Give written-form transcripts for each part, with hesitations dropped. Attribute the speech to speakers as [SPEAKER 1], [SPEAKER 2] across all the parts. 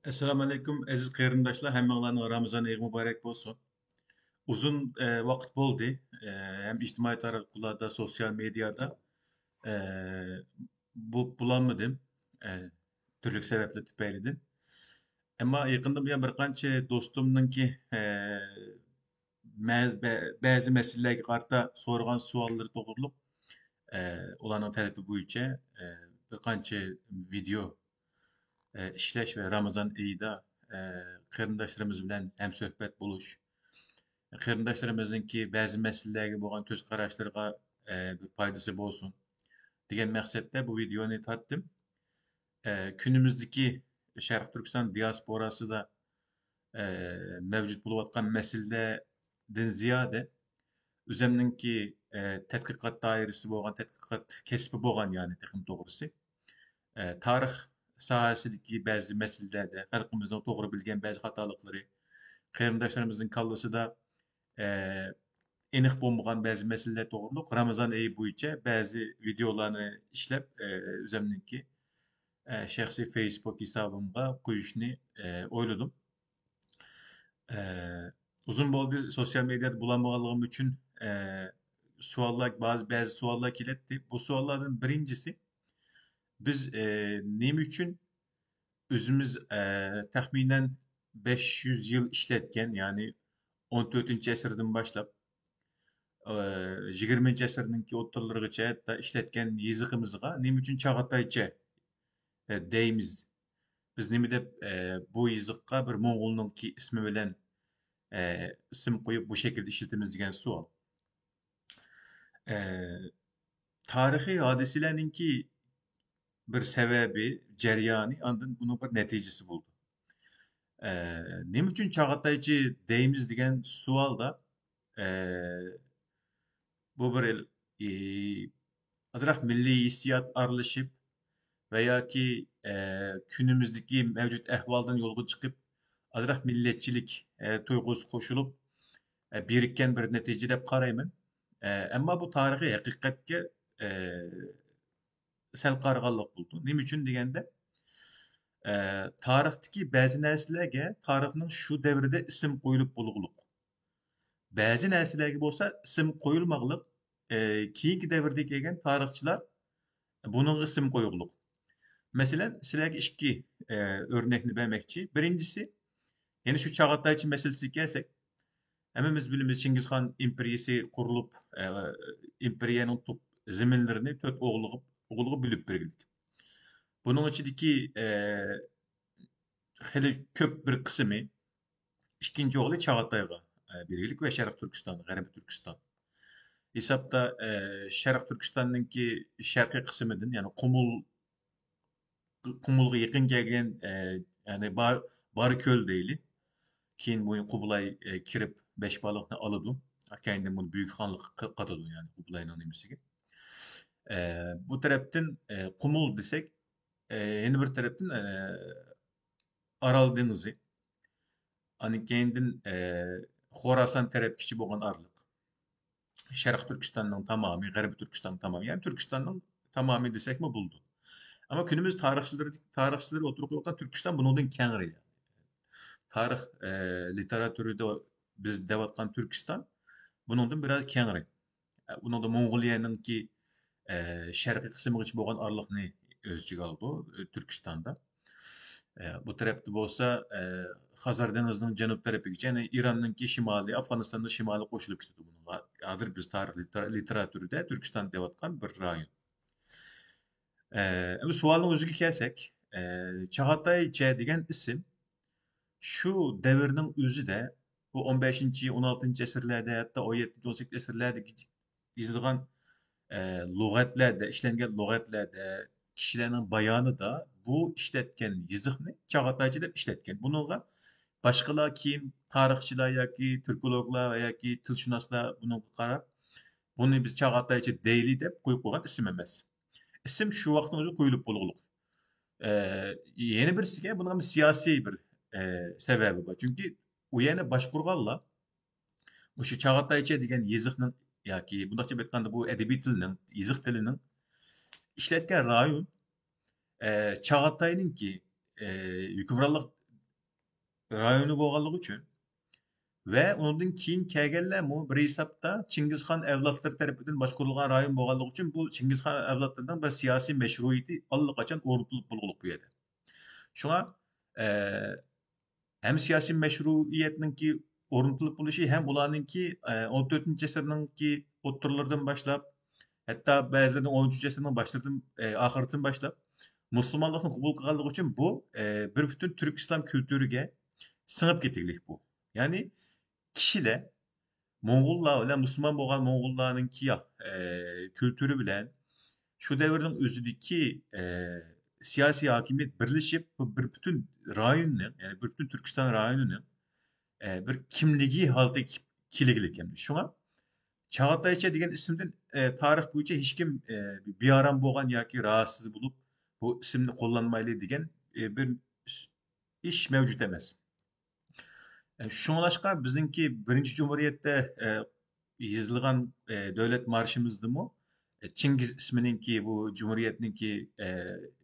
[SPEAKER 1] Assalamu alaikum aziz qarindoshlar, hammanglarning Ramazon oyi muborak bo'lsin. Uzun vaqt bo'ldi, hem ijtimoiy tarmoqlarda, sosyal medyada e, bulamadım, e, turli sebepler tüpaylidir. Ama yakında bir qancha do'stimninki ba'zi masalalarga qarata so'ragan savollari to'g'riliq ularning talabi bo'yicha bir qancha video ishlash va Ramazon oyida e, qarindoshlarimiz bilan hamsuhbat bo'lish, qarindoshlarimizninki ba'zi masalalarga bo'lgan ko'z qarashlariga bir foydasi bo'lsin degan maqsadda bu videoni tortdim. Günümüzdeki Sharq Turkiston diasporasida e, mavjud bo'layotgan masalalardan ziyode o'zimninki tadqiqot doirasi bo'lgan, tadqiqot kasbi bo'lgan, ya'ni texnik to'g'risi tarix sohasidagi ba'zi masalalarda xalqimizning to'g'ri bilgan ba'zi xatoliklari, qarindoshlarimizning kallasida aniq bo'lmagan ba'zi masalalar to'g'riliq Ramazon oyi bo'yicha ba'zi videolarni ishlab o'zimniki shaxsiy Facebook hisobimga qo'yishni o'yladim. E, Uzun bo'ldi sosyal medyada bulamaganligim uchun bazı savollar keladi. Bu savollardan birincisi, biz nima uchun özümüz tahminen 500 yıl işletken, yani 14. asırdan başlap 20. asırninki o'ttirlargacha hatta işletken yezigimizga nima uchun Chag'ataycha deymiz. Biz nima deb bu yezikqa bir Mo'g'ulninki ismi bilan ism qo'yib bu şekilde ishlatamiz degan savol. Tarixiy hodisalarninki bir sebebi, ceryani, andın bunun bir neticesi buldu. Nima uchun Chag'ataychi deymiz degan savolda bu bir azroq milliy hissiyat aralashib va yoki kunimizdagi mavjud ahvoldan yo'lga chiqib azroq millatchilik tuyg'usi qo'shilib birikkan bir natija deb qarayman. Ammo bu tarixiy haqiqatga sal qarag'anliq bo'ldi. Nima uchun deganda tarixdagi ba'zi narsalarga tarixning shu davrida ism qo'yilib bo'lug'liq. Ba'zi narsalarga bo'lsa ism qo'yilmagliq, keyingi davrda kelgan tarixchilar buning ism qo'yug'liq. Masalan, sizlarga ikki o'rnakni bermoqchi. Birincisi, ya'ni shu Chag'ataychi masalasiga kelsak, hammamiz bilamiz, Chingizxon imperiyasi qurilib, imperiyaning top zaminlarini to'rt o'g'liga bo'lib berildi. Bunun içindeki hele köp bir kısmı ikinci oğlu Çağatay'a birilik ve Şarkı Türkistan, Garip Türkistan. Hesapta Şarkı Türkistan'ınki şarkı kısmıdın, yani Kumul'a yakın gelgen yani Barköl değil. Keyin bu Kubilay kirip beş balıkını alıdı. Kendim bunu büyük hanlık katadı, yani Kubilay'ın nemesi. Bu taraftan Kumul desek, yeni bir taraftan Aral Denizi, hani kendin Xorasan tarafkiçi bo'lgan arlık. Şarkı Türkistan'ın tamamı, Garip Türkistan'ın tamamı, yani Türkistan'ın tamamı desek mi buldu. Ama günümüz tarihçileri oturup yokken Türkistan bunun kengri. Tarih literatürü de biz devatkan Türkistan bunun biraz kengri. Bunun da Mongoliyanın ki şarkı kısmı için bo'lgan arlıkını özcüge aldı Türkistan'da. Bu tarafta bo'lsa Xazar denizining janub tarafiga, ya'ni İran'ınki shimoliy, Afg'onistonning shimoliy qo'shilib ketadi bunga. Hozir biz tarix literaturida Turkiston deyotgan bir rayon. Bu savolning o'ziga kelsak, Chag'ataycha degan ism shu davrning o'zida bu 15. 16. asrlarda, hatto 17. 18. asrlarda yozilgan lug'atlarda, ishlangan lug'atlarda kişilerin bayanı da bu işletken yazıqni Chag'ataycha deb işletken. Bununla başkalar keyin tarixchilar yoki türkologlar va yoki tilshunoslar buni qarab, buni biz Chag'ataycha deyli deb qo'yib qo'ygan ism emas. Ism shu vaqtning o'zida qo'yilib bo'lganlik. Yeni birisiga bunun siyosiy bir sebebi bor. Chunki u yana boshqurganlar o'sha Chag'ataycha degan yazıqning yoki bundoqcha aytganda bu adabiy tilning, yazıq tilining işletken rayon Çağatay'ın ki hükümranlık rayonu bolganlygy üçin ve onundan keyin kelgenlermi bir hesapta Çingizhan evlatları tarafından başkurulgan rayon bolganlygy üçin bu Çingizhan evlatlarından bir siyasi meşruiyeti allaqachon ornutulup bolgulyk bu ýerde. Şoňa eee hem siyasi meşruiyetninki ornutulup buluşu hem ulanınki 14. esirninki oturlardan başlap hatta bazılarının 13. esirnin başlardan ahırtın başlap Müslümanlıkны kabul kılganlygy üçin bu bir bütün Türk İslam kültürüge sığıp getirlik bu. Yani kişiler Moğollar bilen Müslüman bolgan Moğollarnınki kültürü bilen şu devirden özüdeki siyasi hakimiyet birleşip bu bir bütün rayonun yani bir bütün Türkistan rayonunun bir kimligi halda kilegilik hem. Şuna Çağatayça degan isimden tarix boyunca hiç kim bir aram bolgan yoki rahatsız bulup bu isimni kullanmaylı degan bir iş mevcut emas. Şoňlaşqa bizdinki birinci Cumhuriyetde yazılgan devlet marşımızdı Çingiz ismininki bu Cumhuriyetninki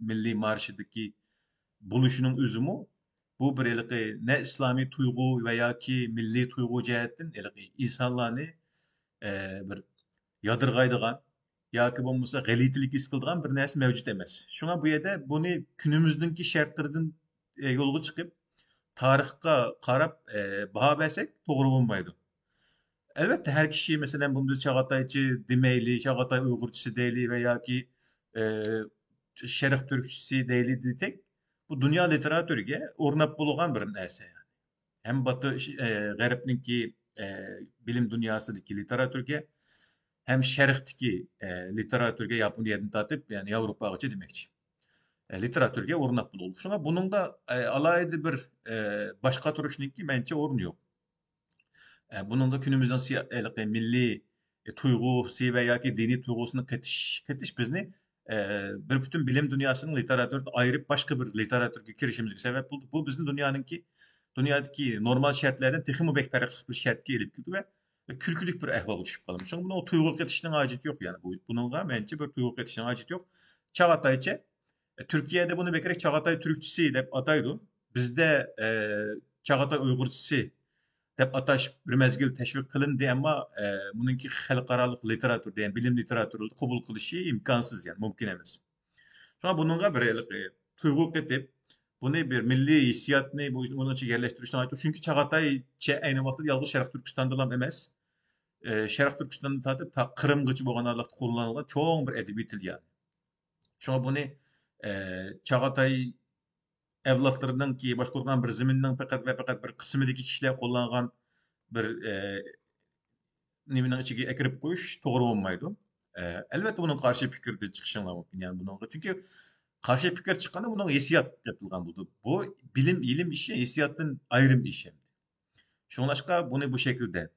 [SPEAKER 1] milli marşıdaki buluşunun üzümü bu bir ne İslami tuygu veya ki milli tuygu cihetten insanlarını bir yadırgaydıgan yoki bolmasa galitilik his kıldıgan bir narsa mevcut emas. Şuna bu yerda bunu günümüzdeki şartlardan yolga çıkıp tarihka karap baha bersek toğru bolmaydy. Elbette her kişi mesela bunu Çağataycı demeyli, Çağatay Uygurçası deyli veya ki e, Şerif Türkçesi deyli desek bu dünya literatürüge ornap bulgan bir narsa yani. Hem Batı Garipninki bilim dünyasındaki literatürge hem Şerif'teki literatürge Japonya'dan tatıp yani Avrupa'gacha demekçi. Literatürge ornap bululdu. Şuna bunun da alaydı bir başka turuşninki bence ornu yok. Bunun da günümüzden milli tuygusu veya ki dini tuygusunu ketiş bizni bir bütün bilim dünyasının literatürden ayırıp başka bir literatürge kirişimizge sebep buldu. Bu bizim dünyadaki normal şartlardan texmi bek farklı bir şartga elip keldi ve külkülük bir ahval oluşup kaldı. Şoň buna tuyguluk etişiniň hajat yok yani. Bununla bence bir tuyguluk etişiniň hajat yok. Çağatayça Türkiye'de bunu bekerek Çağatay Türkçesi dep ataydı. Bizde Çağatay Uygurçası dep ataş bir mezgil teşvik kılındı ama bununki halkaralık literatür diyen bilim literatürü kabul kılışı imkansız yani mümkün emas. Sonra bununla bir tuyguluk etip bunu bir milli hissiyatını bunun için yerleştirişten aytıyor. Çünkü Çağatay aynı vakit yalnız Şerif Türkistan'da emas. Şerif Türkistan'da tatıp ta Kırımgıcı bolgan aralykda kullanılan çoğun bir edebi til yani. Şoňa bunu Çağatay evlatlarından ki başkurgan bir ziminden fakat ve fakat bir kısmındaki kişiler kullangan bir niminin içine ekirip koyuş doğru olmaydı. Elbette bunun karşı fikirde çıkışınlar mümkün yani bunun. Çünkü karşı fikir çıkanda bunun hissiyat yapılgan buldu. Bu bilim ilim işi hissiyatın ayrım işi. Şoňlaşqa bunu bu şekilde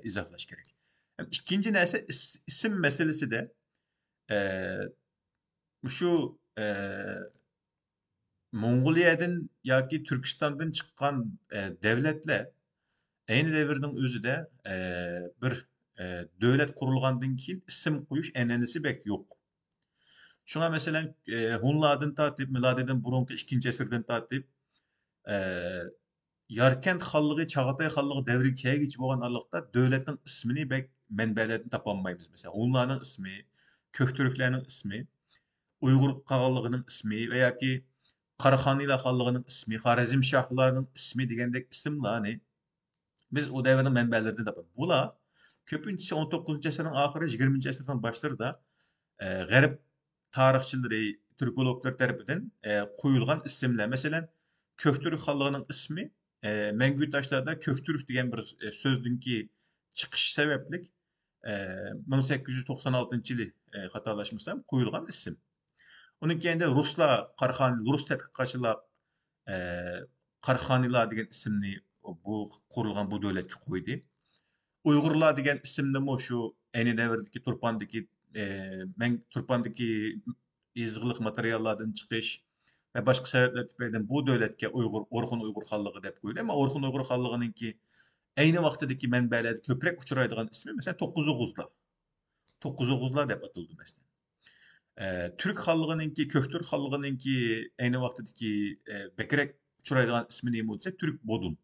[SPEAKER 1] izaflaş gerek. İkinci neyse isim meselesi de e, şu Mongoliyadan yoki Türkistan'dan çıkan devletler aynı devirning özüde bir döwlet kurulgandan keyin isim koyuş enenesi bek yok. Şuna mesela Hunlardan tartip miladiden burunki 2. esirden tartip e, Yarkent hallygy, Çağatay hallygy devri kegiç bolgan aralykda döwletniň ismini bek menbelerden tapanmaýmyz. Mesela Hunlarnyň ismi, Köktürklerniň ismi, Uygur kagalygynyň ismi veya ki Karahanlylar hallygynyň ismi, Harazmşahlarynyň ismi digendek isimlany biz o devrinin menbelerinde de var. Bula köpüncesi 19. asırın ahırı 20. asırdan başları da garip tarihçileri, Türkologlar tarafından koyulgan isimler. Mesela Köktürk halkının ismi Mengü taşlarda Köktürk diyen bir sözdünki çıkış sebeplik 1896 yılı hatalaşmışsam koyulgan isim. Onun kendi Rus tədqiqatçılar e, Karhanilar degan isimni bu kurulgan bu devletki koydu. Uygurlar degan isimni mo şu eni devirdeki Turpandaki izgilik materiallardan çıkış ve başka sebepler tüpeyden bu devletke Orhun Uygur hallığı dep koydu. Ama Orhun Uygur hallığınınki aynı vaxtdaki menbelerde köprek uçuraydıgan ismi mesela Tokkuzuguzlar. Tokkuzuguzlar dep atıldı mesela. Türk halkınınki, Köktürk halkınınki aynı vaxtdaki bekerek uçuraydigan ismi neymi dese Türk Bodun.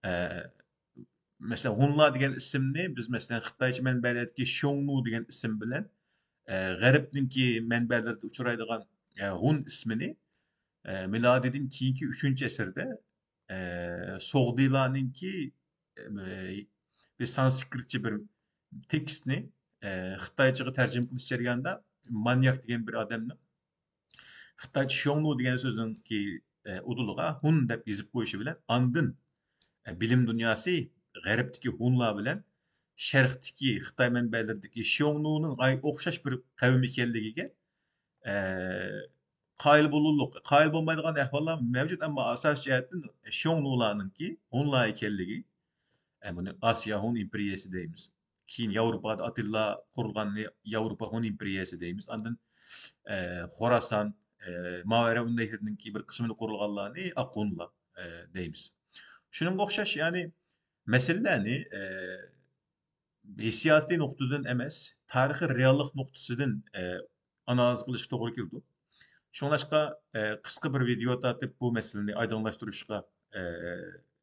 [SPEAKER 1] Ee, Mesela Hunla degan ismni biz mesela Xitoycha manbalardagi Xiongnu degan ism bilan G'arbninki manbalarda uchraydigan Hun ismini milodiydan keyingi 3 asrda Sogdilarninki bir sanskritcha bir tekstni Xitoychaga tarjima qilish jarayonida Manyak degan bir odamni Xitoycha Xiongnu degan so'zningki uduliga Hun deb yozib qo'yishi bilan andin bilim dünyası G'arbdagi Hunlar bilan Sharqdagi Xitoy manbalaridagi Xiongnuning o'xshash bir qavm ekanligiga qoyil bo'lurliq. Qoyil bo'lmaydigan ahvollar mavjud, ammo asosiy jihatdan Xiongnularninki Hunlar ekanligi, buni Osiyo Hun imperiyasi deymiz. Keyin Yevropada Atilla qurilgan Yevropa Hun imperiyasi deymiz. Andan Xorasan, Mavera Nehrininki bir qismini qurilganlarni Aqunlar deymiz. Shuningga o'xshash, ya'ni meselelerni hissiyotli nuqtadan emas, tarixiy reallik nuqtasidan analiz qilishga to'g'ri keldi. Shunlashqa qisqa bir video tartib bu meseleni aydınlaştırışqa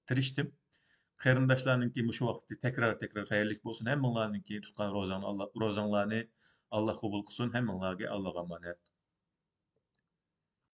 [SPEAKER 1] tirishdim. Qarindoshlarninki shu vaqtda tekrar xayrlik bo'lsin. Hammanglarninki tutgan rozanglarni Allah qabul qilsin. Hammanglarga Alloh omonat.